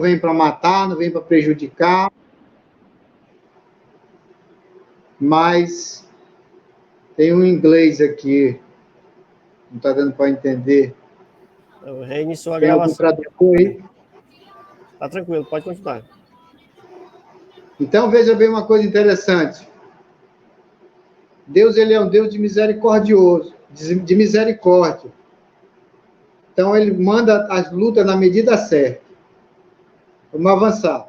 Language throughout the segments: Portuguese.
vem para matar, não vem para prejudicar, mas tem um inglês aqui, não está dando para entender. Eu reiniciou a Tem algum gravação. tradutor aí? Tá tranquilo, pode continuar. Então, veja bem uma coisa interessante. Deus, ele é um Deus de misericordioso, de misericórdia. Então, ele manda as lutas na medida certa. Vamos avançar.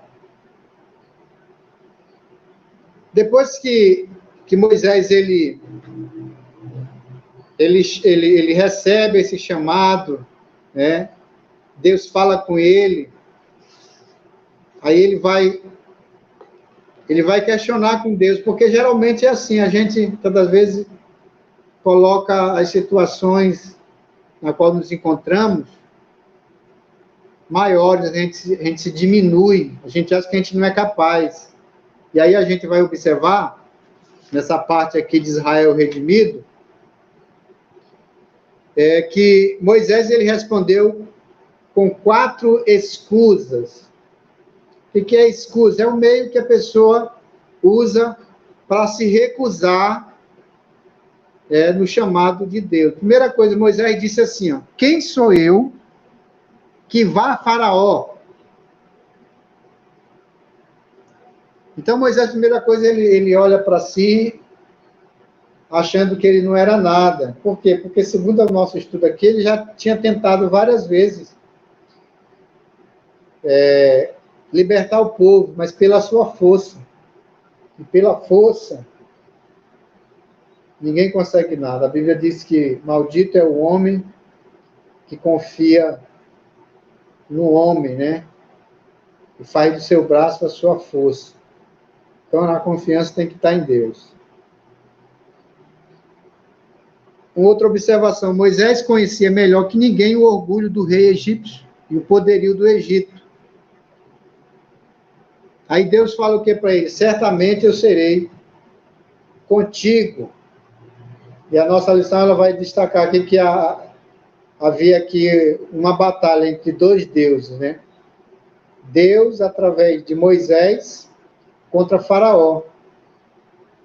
Depois que Moisés ele recebe esse chamado, né? Deus fala com ele, aí ele vai questionar com Deus, porque geralmente é assim, a gente, todas vezes, coloca as situações na qual nos encontramos maiores, a gente se diminui, a gente acha que a gente não é capaz. E aí a gente vai observar, nessa parte aqui de Israel redimido, que Moisés ele respondeu com 4 escusas. O que é escusa? É o meio que a pessoa usa para se recusar no chamado de Deus. Primeira coisa, Moisés disse assim, ó, quem sou eu que vá a Faraó? Então, Moisés, a primeira coisa, ele olha para si, achando que ele não era nada. Por quê? Porque, segundo o nosso estudo aqui, ele já tinha tentado várias vezes libertar o povo, mas pela sua força. E pela força, ninguém consegue nada. A Bíblia diz que maldito é o homem que confia no homem, né? E faz do seu braço a sua força. Então, a confiança tem que estar em Deus. Uma outra observação, Moisés conhecia melhor que ninguém o orgulho do rei egípcio e o poderio do Egito. Aí Deus fala o que para ele? Certamente eu serei contigo. E a nossa lição ela vai destacar aqui que havia aqui uma batalha entre 2 deuses, né? Deus, através de Moisés, contra Faraó.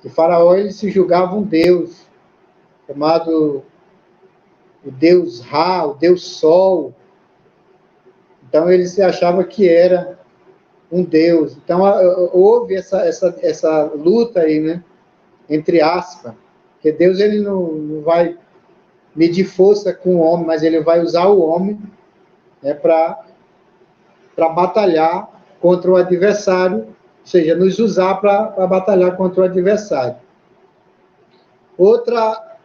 E Faraó, ele se julgava um deus, chamado o Deus Ra, o Deus Sol. Então, ele se achava que era um Deus. Então, houve essa luta aí, né? Entre aspas. Porque Deus, ele não vai medir força com o homem, mas ele vai usar o homem, né, para batalhar contra o adversário, ou seja, nos usar para batalhar contra o adversário. Outra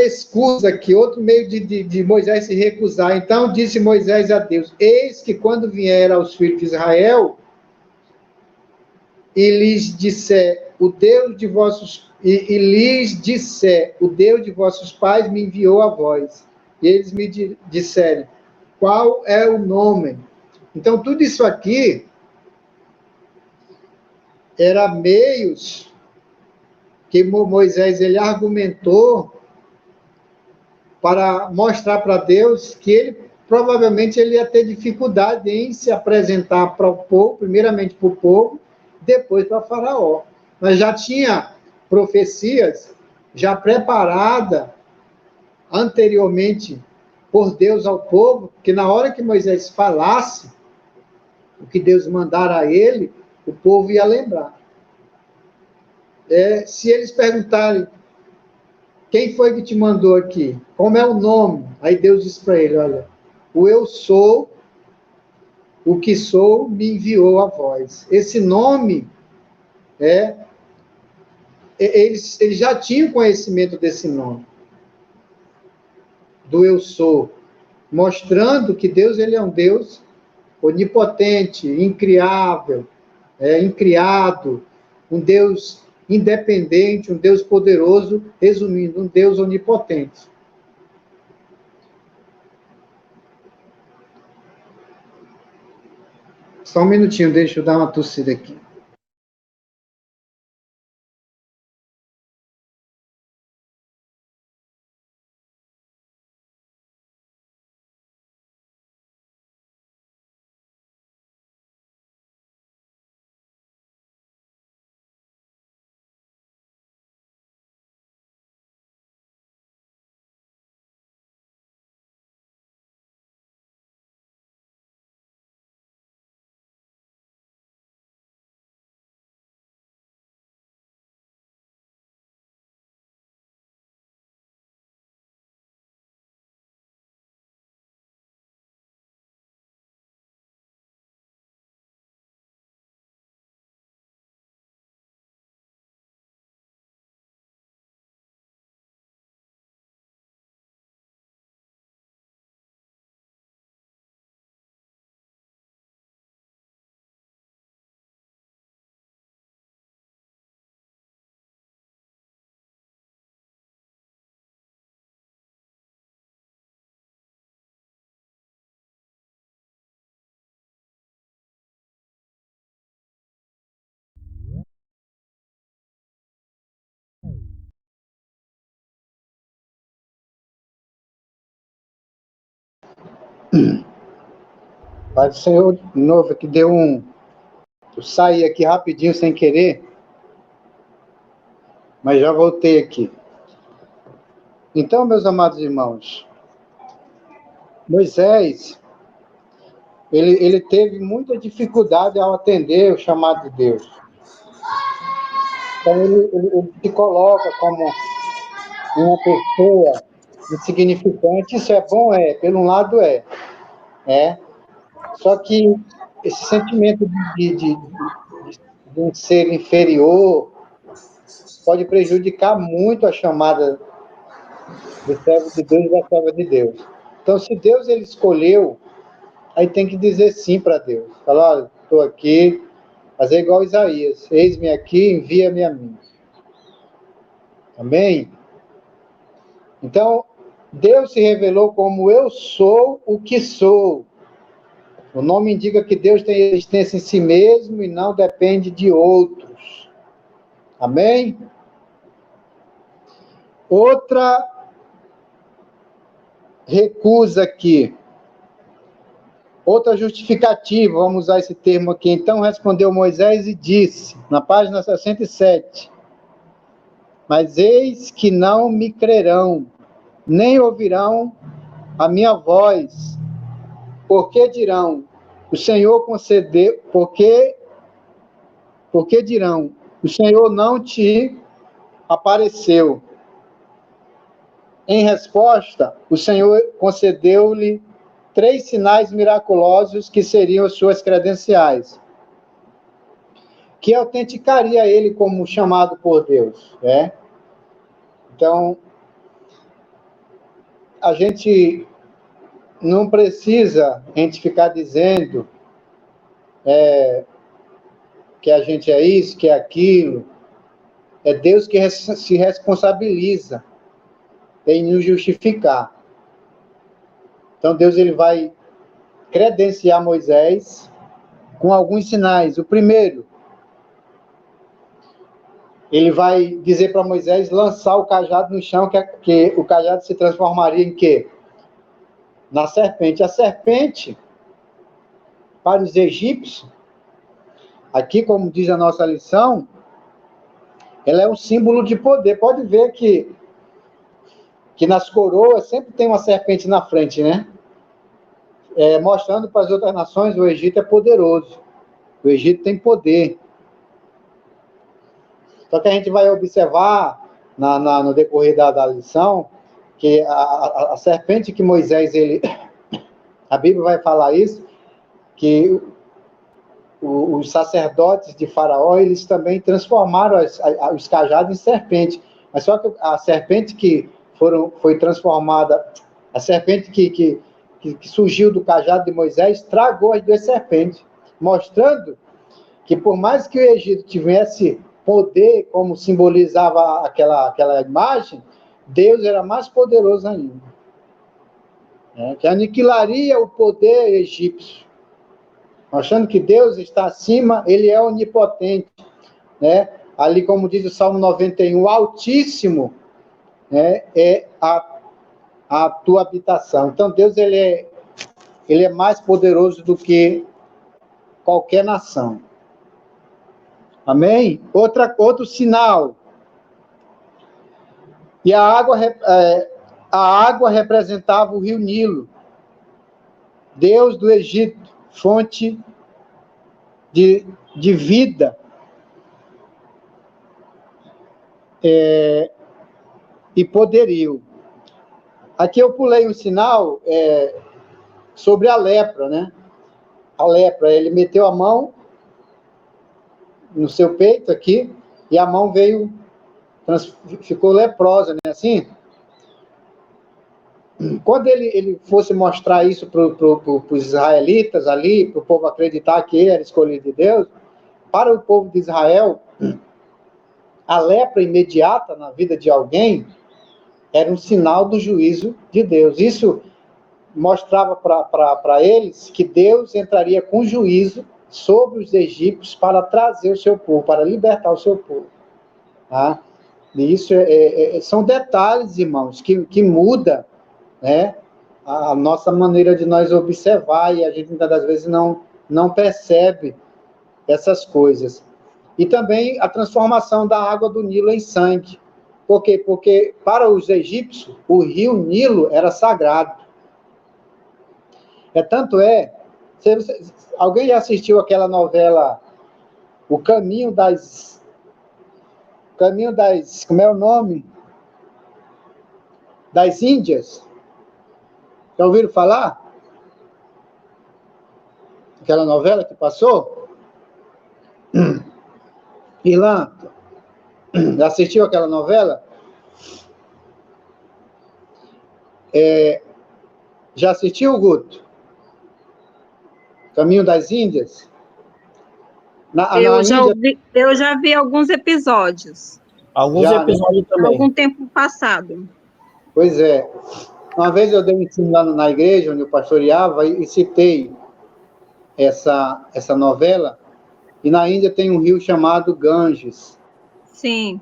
excusa aqui, outro meio de Moisés se recusar. Então disse Moisés a Deus, eis que quando vier aos filhos de Israel, e lhes disser, o Deus de vossos pais me enviou a vós. E eles me disserem, qual é o nome? Então, tudo isso aqui era meios que Moisés ele argumentou para mostrar para Deus que ele provavelmente ele ia ter dificuldade em se apresentar para o povo, primeiramente para o povo, depois para Faraó. Mas já tinha profecias já preparadas anteriormente por Deus ao povo, que na hora que Moisés falasse o que Deus mandara a ele, o povo ia lembrar. Se eles perguntarem quem foi que te mandou aqui? Como é o nome? Aí Deus diz para ele, olha, o eu sou, o que sou, me enviou a vós. Esse nome, eles já tinham conhecimento desse nome, do eu sou, mostrando que Deus ele é um Deus onipotente, incriável, incriado, um Deus independente, um Deus poderoso, resumindo, um Deus onipotente. Só um minutinho, deixa eu dar uma tossida aqui. Pai do Senhor, de novo, que deu um... Eu saí aqui rapidinho, sem querer, mas já voltei aqui. Então, meus amados irmãos, Moisés, ele teve muita dificuldade ao atender o chamado de Deus. Então, ele se coloca como uma pessoa insignificante. Isso é bom? É. Pelo um lado, é. Só que esse sentimento de um ser inferior pode prejudicar muito a chamada do servo de Deus e da serva de Deus. Então, se Deus ele escolheu, aí tem que dizer sim para Deus. Falar, olha, estou aqui, fazer igual Isaías. Eis-me aqui, envia-me a mim. Amém? Então, Deus se revelou como eu sou o que sou. O nome indica que Deus tem existência em si mesmo e não depende de outros. Amém? Outra recusa aqui. Outra justificativa, vamos usar esse termo aqui. Então respondeu Moisés e disse, na página 67, mas eis que não me crerão, nem ouvirão a minha voz, porque dirão, o Senhor concedeu, porque dirão, o Senhor não te apareceu. Em resposta, o Senhor concedeu-lhe 3 sinais miraculosos que seriam as suas credenciais, que autenticaria ele como chamado por Deus, né? Então, a gente não precisa ficar dizendo que a gente é isso, que é aquilo. É Deus que se responsabiliza em nos justificar. Então, Deus ele vai credenciar Moisés com alguns sinais. O primeiro, ele vai dizer para Moisés lançar o cajado no chão, que o cajado se transformaria em quê? Na serpente. A serpente, para os egípcios, aqui, como diz a nossa lição, ela é um símbolo de poder. Pode ver que nas coroas sempre tem uma serpente na frente, né? Mostrando para as outras nações, o Egito é poderoso. O Egito tem poder. Só que a gente vai observar no decorrer da lição que a serpente que Moisés, a Bíblia vai falar isso, que os sacerdotes de Faraó, eles também transformaram os cajados em serpente. Mas só que a serpente que foi transformada, a serpente que surgiu do cajado de Moisés, tragou as 2 serpentes, mostrando que por mais que o Egito tivesse poder, como simbolizava aquela imagem, Deus era mais poderoso ainda, que aniquilaria o poder egípcio, mostrando que Deus está acima, ele é onipotente, né? Ali, como diz o Salmo 91, o Altíssimo, né, é a tua habitação. Então, Deus ele é mais poderoso do que qualquer nação. Amém? Outro sinal. E a água representava o rio Nilo, Deus do Egito, fonte de vida. E poderio. Aqui eu pulei um sinal sobre a lepra, né? A lepra, ele meteu a mão no seu peito aqui, e a mão ficou leprosa, né? Assim, quando ele fosse mostrar isso para os israelitas ali, para o povo acreditar que ele era escolhido de Deus, para o povo de Israel, a lepra imediata na vida de alguém era um sinal do juízo de Deus. Isso mostrava para eles que Deus entraria com juízo sobre os egípcios para trazer o seu povo, para libertar o seu povo. Tá? E isso são detalhes, irmãos, que muda, né, a nossa maneira de nós observar, e a gente muitas das vezes não percebe essas coisas. E também a transformação da água do Nilo em sangue. Por quê? Porque para os egípcios, o rio Nilo era sagrado. Tanto é, alguém já assistiu aquela novela O Caminho das... Como é o nome? Das Índias? Já ouviram falar? Aquela novela que passou? Ilan, já assistiu aquela novela? Já assistiu, Guto? Caminho das Índias? Eu já vi alguns episódios. Alguns episódios também. Algum tempo passado. Pois é. Uma vez eu dei um ensino lá na igreja, onde eu pastoreava, e citei essa novela, e na Índia tem um rio chamado Ganges. Sim.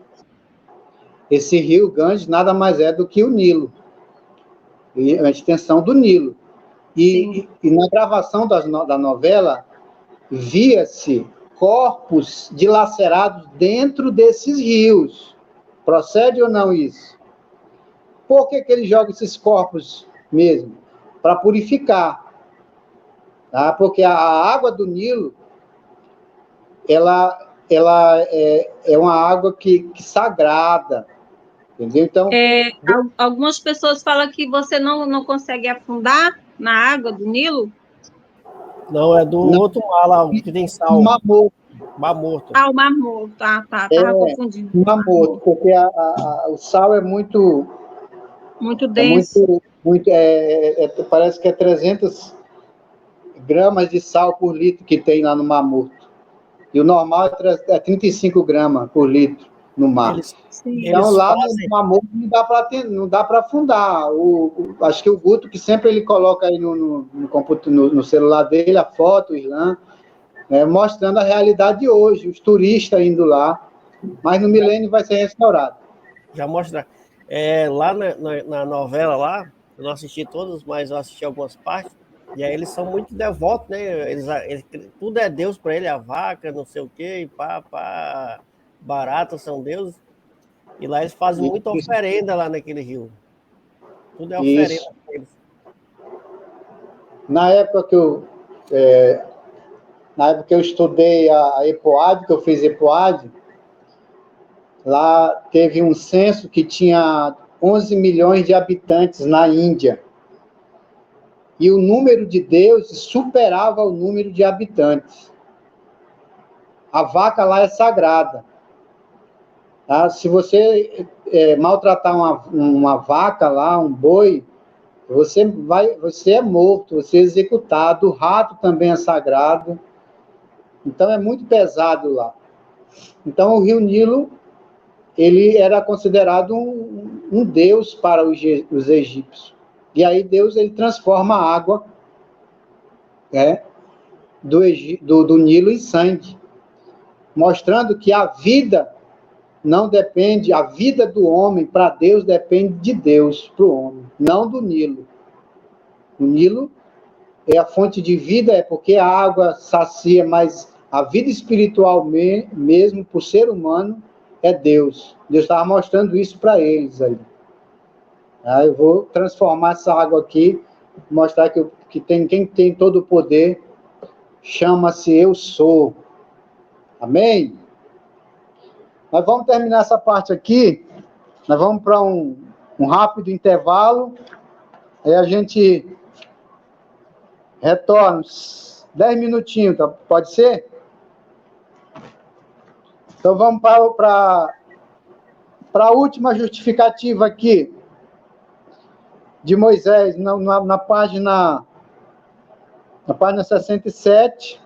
Esse rio Ganges nada mais é do que o Nilo, e a extensão do Nilo. E na gravação da novela, via-se corpos dilacerados dentro desses rios. Procede ou não isso? Por que ele joga esses corpos mesmo? Para purificar. Tá? Porque a água do Nilo, ela é uma água que sagrada. Entendeu? Então, algumas pessoas falam que você não consegue afundar na água do Nilo. Não, é do outro mar lá, que tem sal. Mar Morto. Mar Morto. Ah, o Mar Morto. Estava confundindo. Mar Morto, porque o sal é muito... Muito denso. Parece que é 300 gramas de sal por litro que tem lá no Mar Morto. E o normal é 35 gramas por litro no mar. Então, lá no Mar Morto não dá para afundar. Acho que o Guto, que sempre ele coloca aí no celular dele a foto, Ilan, mostrando a realidade de hoje, os turistas indo lá, mas no milênio vai ser restaurado. Já mostra. Lá na novela lá, eu não assisti todas, mas eu assisti algumas partes, e aí eles são muito devotos, né? Eles tudo é Deus para ele, a vaca, não sei o quê, e pá, baratas são deuses. E lá eles fazem muita oferenda lá naquele rio. Tudo é oferenda para eles. Na época que eu estudei a EPOAD, que eu fiz EPOAD, lá teve um censo que tinha 11 milhões de habitantes na Índia. E o número de deuses superava o número de habitantes. A vaca lá é sagrada. Tá? Se você maltratar uma vaca lá, um boi, você é morto, você é executado. O rato também é sagrado. Então é muito pesado lá. Então o rio Nilo, ele era considerado um deus para os egípcios. E aí Deus ele transforma a água do Nilo em sangue, mostrando que a vida não depende, a vida do homem para Deus depende de Deus para o homem, não do Nilo. O Nilo é a fonte de vida, porque a água sacia, mas a vida espiritual mesmo para o ser humano é Deus. Deus estava mostrando isso para eles ali. Eu vou transformar essa água aqui, mostrar que quem tem todo o poder chama-se Eu Sou. Amém? Nós vamos terminar essa parte aqui, nós vamos para um rápido intervalo, aí a gente retorna, 10 minutinhos, tá? Pode ser? Então vamos para a última justificativa aqui, de Moisés, na página 67.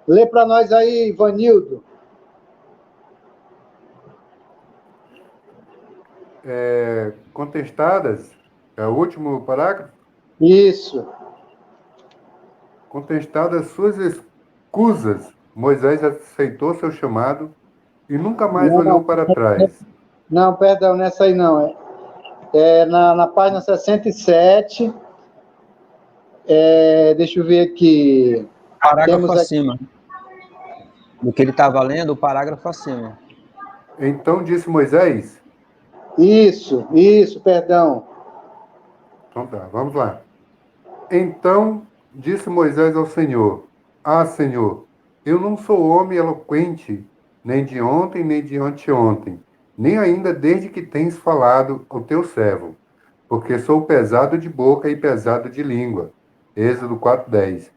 Lê para nós aí, Ivanildo. Contestadas, é o último parágrafo? Isso. Contestadas suas escusas, Moisés aceitou seu chamado e nunca mais olhou para trás. Não, perdão, nessa aí não. Na página 67, deixa eu ver aqui. Parágrafo acima. Do que ele estava lendo, o parágrafo acima. Então disse Moisés... Isso, perdão. Então tá, vamos lá. Então disse Moisés ao Senhor: Ah, Senhor, eu não sou homem eloquente, nem de ontem, nem de anteontem, nem ainda desde que tens falado ao teu servo, porque sou pesado de boca e pesado de língua. Êxodo 4:10.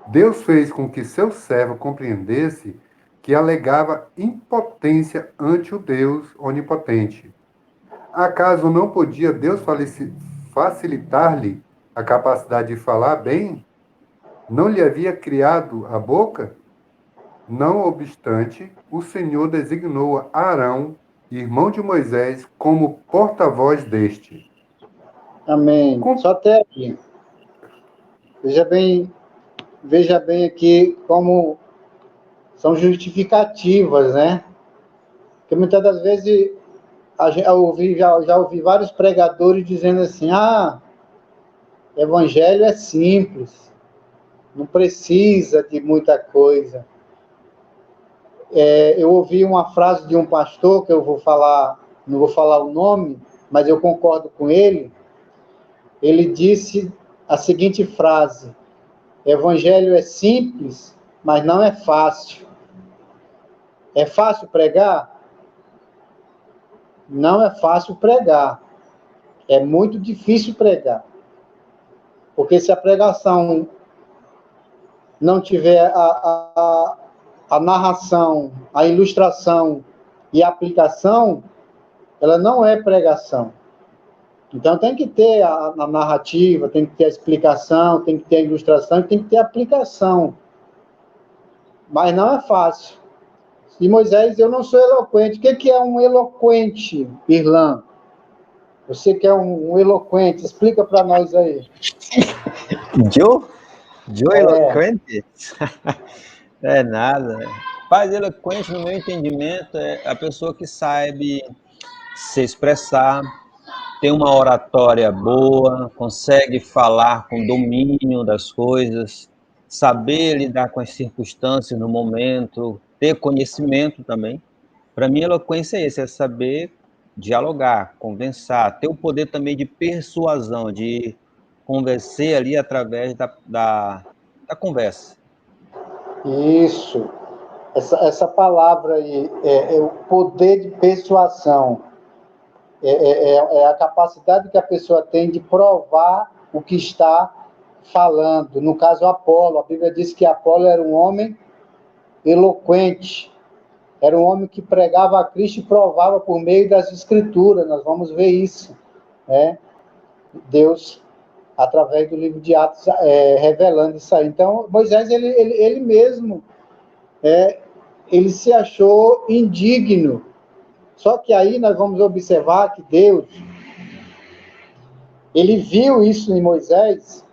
Deus fez com que seu servo compreendesse que alegava impotência ante o Deus onipotente. Acaso não podia Deus facilitar-lhe a capacidade de falar bem? Não lhe havia criado a boca? Não obstante, o Senhor designou Arão, irmão de Moisés, como porta-voz deste. Amém. Só até aqui. Veja bem aqui como são justificativas, né? Porque muitas das vezes já ouvi vários pregadores dizendo assim: evangelho é simples, não precisa de muita coisa. Eu ouvi uma frase de um pastor, que eu vou falar, não vou falar o nome, mas eu concordo com ele. Ele disse a seguinte frase: evangelho é simples, mas não é fácil. É fácil pregar? Não é fácil pregar. É muito difícil pregar. Porque se a pregação não tiver a narração, a ilustração e a aplicação, ela não é pregação. Então tem que ter a narrativa, tem que ter a explicação, tem que ter a ilustração, tem que ter a aplicação. Mas não é fácil. E Moisés, eu não sou eloquente. O que é um eloquente, Irlan? Você que é um eloquente, explica para nós aí. Joe eloquente? É nada. Paz eloquente, no meu entendimento, é a pessoa que sabe se expressar, tem uma oratória boa, consegue falar com domínio das coisas, saber lidar com as circunstâncias no momento, ter conhecimento também. Para mim, eloquência é isso, é saber dialogar, conversar, ter o poder também de persuasão, de convencer ali através da conversa. Isso. Essa palavra aí é o poder de persuasão. É a capacidade que a pessoa tem de provar o que está falando. No caso, Apolo, a Bíblia diz que Apolo era um homem eloquente, era um homem que pregava a Cristo e provava por meio das Escrituras. Nós vamos ver isso, né? Deus, através do livro de Atos, revelando isso aí. Então, Moisés, ele mesmo, ele se achou indigno. Só que aí nós vamos observar que Deus, ele viu isso em Moisés,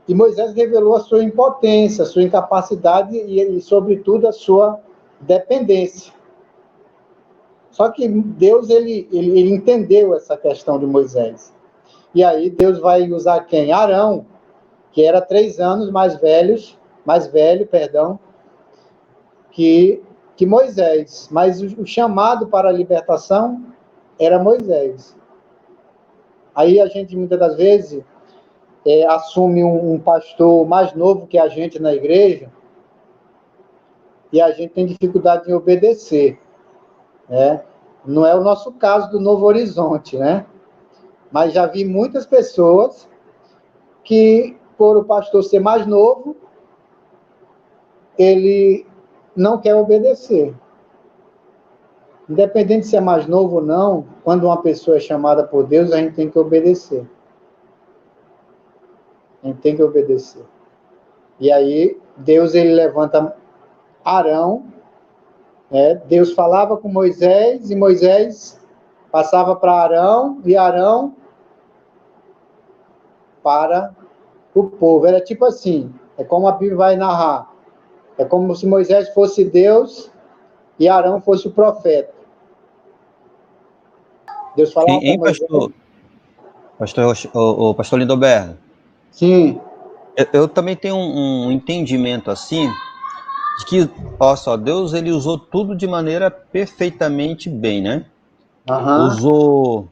e Moisés revelou a sua impotência, a sua incapacidade e sobretudo, a sua dependência. Só que Deus, ele entendeu essa questão de Moisés. E aí Deus vai usar quem? Arão, que era 3 anos mais velho, que Moisés. Mas o chamado para a libertação era Moisés. Aí a gente, muitas das vezes, assume um pastor mais novo que a gente na igreja, e a gente tem dificuldade em obedecer, né? Não é o nosso caso do Novo Horizonte, né? Mas já vi muitas pessoas que, por o pastor ser mais novo, ele não quer obedecer. Independente de ser mais novo ou não, quando uma pessoa é chamada por Deus, a gente tem que obedecer. A gente tem que obedecer. E aí, Deus, ele levanta Arão, né? Deus falava com Moisés, e Moisés passava para Arão, e Arão para o povo. Era tipo assim, é como a Bíblia vai narrar. É como se Moisés fosse Deus e Arão fosse o profeta. Deus falava para Hein, Moisés. pastor Lindoberto? Sim. Eu também tenho um entendimento assim, de que, ó só, Deus ele usou tudo de maneira perfeitamente bem, né? Aham. Usou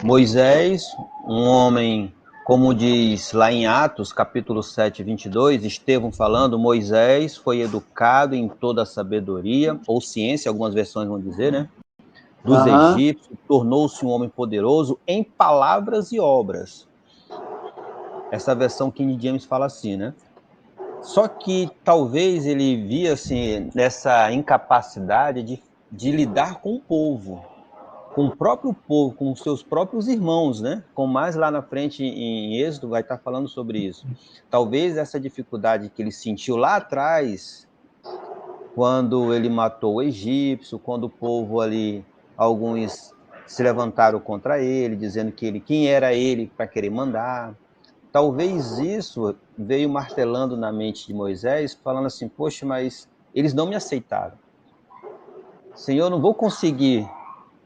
Moisés, um homem, como diz lá em Atos, capítulo 7, 22, Estevão falando, Moisés foi educado em toda a sabedoria, ou ciência, algumas versões vão dizer, né? Dos Aham. egípcios, tornou-se um homem poderoso em palavras e obras. Essa versão King James fala assim, né? Só que talvez ele via assim, nessa incapacidade de lidar com o povo, com o próprio povo, com os seus próprios irmãos, né? Como mais lá na frente em Êxodo vai estar falando sobre isso. Talvez essa dificuldade que ele sentiu lá atrás, quando ele matou o egípcio, quando o povo ali, alguns se levantaram contra ele, dizendo que ele, quem era ele para querer mandar. Talvez isso veio martelando na mente de Moisés, falando assim, poxa, mas eles não me aceitaram. Senhor, eu não vou conseguir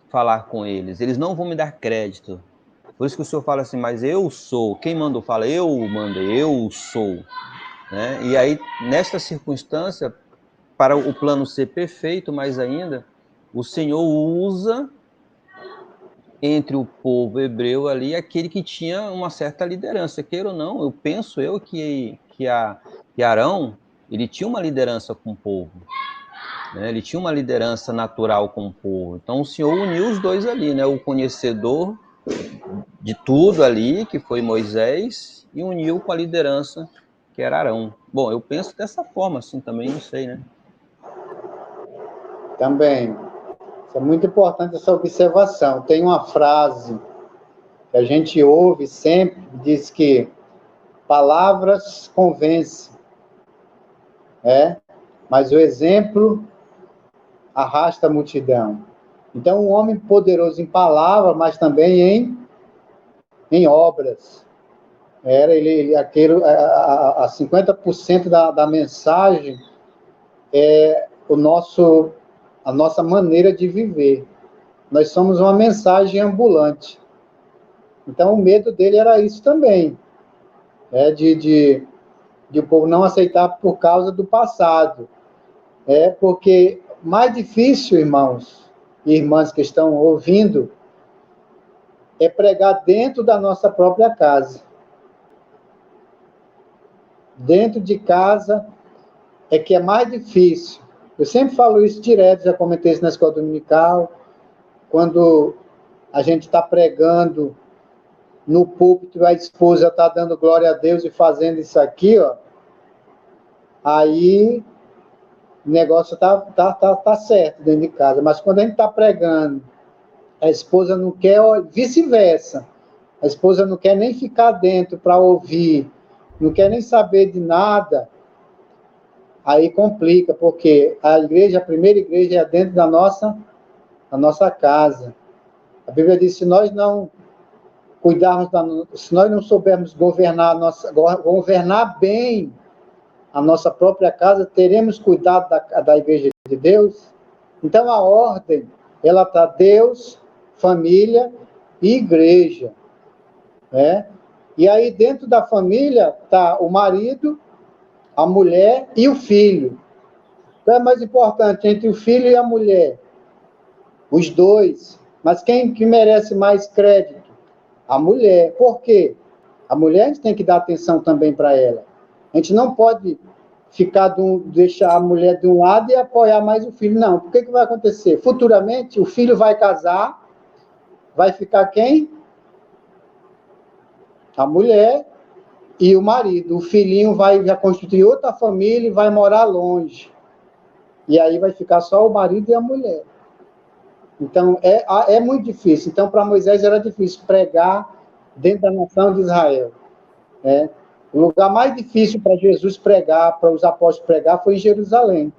falar com eles não vão me dar crédito. Por isso que o Senhor fala assim, mas eu sou. Quem mandou fala, eu mandei, eu sou. Né? E aí, nesta circunstância, para o plano ser perfeito, mais ainda, o Senhor usa entre o povo hebreu ali aquele que tinha uma certa liderança, queira ou não, eu penso que Arão, ele tinha uma liderança com o povo, né? Ele tinha uma liderança natural com o povo. Então o Senhor uniu os dois ali, né? O conhecedor de tudo ali, que foi Moisés, e uniu com a liderança que era Arão. Bom, eu penso dessa forma, assim, também, não sei, né? Também. Isso é muito importante, essa observação. Tem uma frase que a gente ouve sempre, diz que palavras convencem, mas o exemplo arrasta a multidão. Então, um homem poderoso em palavra, mas também em obras. Ele aquele, a 50% da mensagem é a nossa maneira de viver. Nós somos uma mensagem ambulante. Então, o medo dele era isso também, de o povo não aceitar por causa do passado. Porque mais difícil, irmãos e irmãs que estão ouvindo, é pregar dentro da nossa própria casa. Dentro de casa é que é mais difícil. Eu sempre falo isso direto, já comentei isso na escola dominical, quando a gente está pregando no púlpito, a esposa está dando glória a Deus e fazendo isso aqui, ó, aí o negócio tá certo dentro de casa. Mas quando a gente está pregando, a esposa não quer, vice-versa. A esposa não quer nem ficar dentro para ouvir, não quer nem saber de nada, aí complica, porque a primeira igreja é dentro da nossa casa. A Bíblia diz, se nós não se nós não soubermos governar bem a nossa própria casa, teremos cuidado da igreja de Deus. Então a ordem, ela está Deus, família e igreja. E aí dentro da família está o marido, a mulher e o filho. Qual é mais importante entre o filho e a mulher? Os dois. Mas quem que merece mais crédito? A mulher. Por quê? A mulher, a gente tem que dar atenção também para ela. A gente não pode deixar a mulher de um lado e apoiar mais o filho. Não. Por que vai acontecer? Futuramente, o filho vai casar, vai ficar quem? A mulher e o marido. O filhinho vai já constituir outra família e vai morar longe. E aí vai ficar só o marido e a mulher. Então, é muito difícil. Então, para Moisés era difícil pregar dentro da nação de Israel. O lugar mais difícil para Jesus pregar, para os apóstolos pregar, foi em Jerusalém.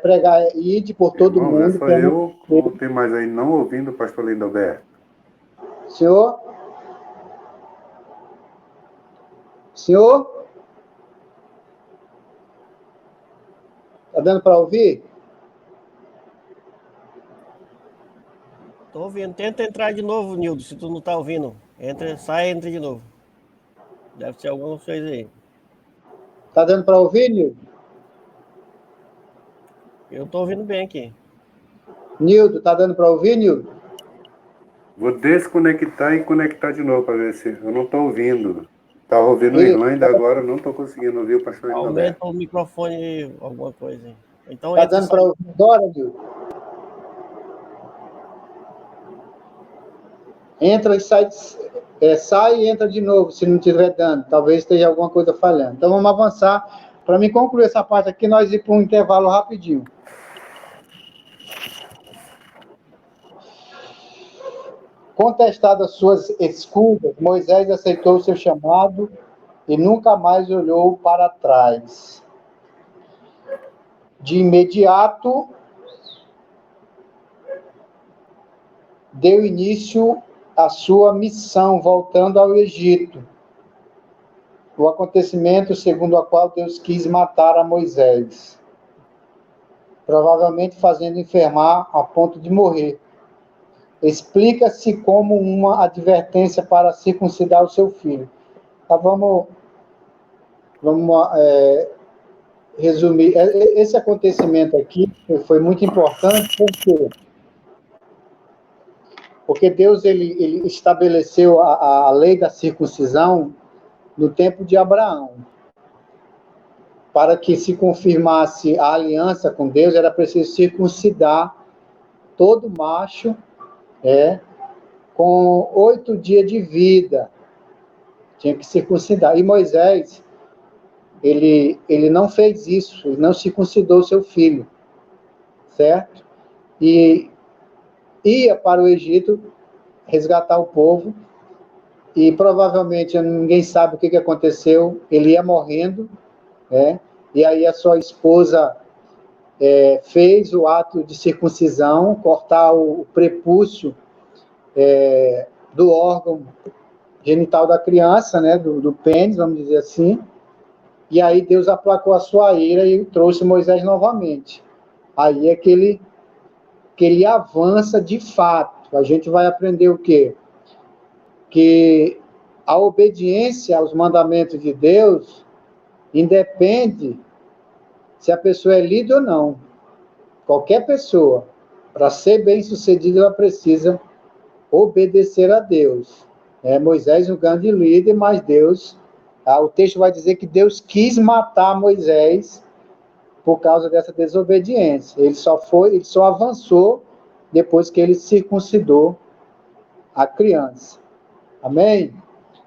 Pregar, ir por todo Irmãos, mundo. é só eu ou tem mais aí não ouvindo o pastor Lindoberto? Senhor? Senhor? Está dando para ouvir? ouvindo. Tenta entrar de novo, Nildo, se tu não tá ouvindo. Sai e entra de novo. Deve ser alguma coisa aí. Tá dando para ouvir, Nildo? Eu tô ouvindo bem aqui. Nildo, tá dando para ouvir, Nildo? Vou desconectar e conectar de novo para ver se eu não estou ouvindo. Estava ouvindo Isso. Irlanda, agora eu não estou conseguindo ouvir o pastor Aumenta Roberto. o microfone, alguma coisa aí. Então Tá entra dando para ouvir agora, Nildo? Entra e sai, sai e entra de novo, se não estiver dando. Talvez esteja alguma coisa falhando. Então vamos avançar. Para mim concluir essa parte aqui, nós ir para um intervalo rapidinho. Contestadas suas escuras, Moisés aceitou o seu chamado e nunca mais olhou para trás. De imediato, deu início à sua missão, voltando ao Egito. O acontecimento segundo o qual Deus quis matar a Moisés, provavelmente fazendo enfermar a ponto de morrer. Explica-se como uma advertência para circuncidar o seu filho. Tá, vamos resumir. Esse acontecimento aqui foi muito importante, porque Deus ele estabeleceu a lei da circuncisão no tempo de Abraão. Para que se confirmasse a aliança com Deus, era preciso circuncidar todo macho com 8 dias de vida. Tinha que circuncidar. E Moisés, ele não fez isso, ele não circuncidou seu filho, certo? E ia para o Egito resgatar o povo, e provavelmente ninguém sabe o que aconteceu, ele ia morrendo, e aí a sua esposa fez o ato de circuncisão, cortar o prepúcio do órgão genital da criança, do pênis, vamos dizer assim, e aí Deus aplacou a sua ira e trouxe Moisés novamente. Aí é que ele avança de fato. A gente vai aprender o quê? Que a obediência aos mandamentos de Deus independe se a pessoa é líder ou não. Qualquer pessoa, para ser bem-sucedida, ela precisa obedecer a Deus. Moisés é um grande líder, mas Deus... o texto vai dizer que Deus quis matar Moisés por causa dessa desobediência. Ele só avançou depois que ele circuncidou a criança. Amém?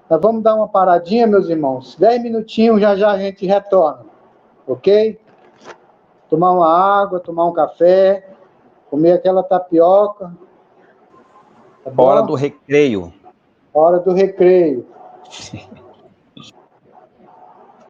Nós vamos dar uma paradinha, meus irmãos. 10 minutinhos, já já a gente retorna. Ok? Tomar uma água, tomar um café, comer aquela tapioca. Tá bom? Hora do recreio. Hora do recreio.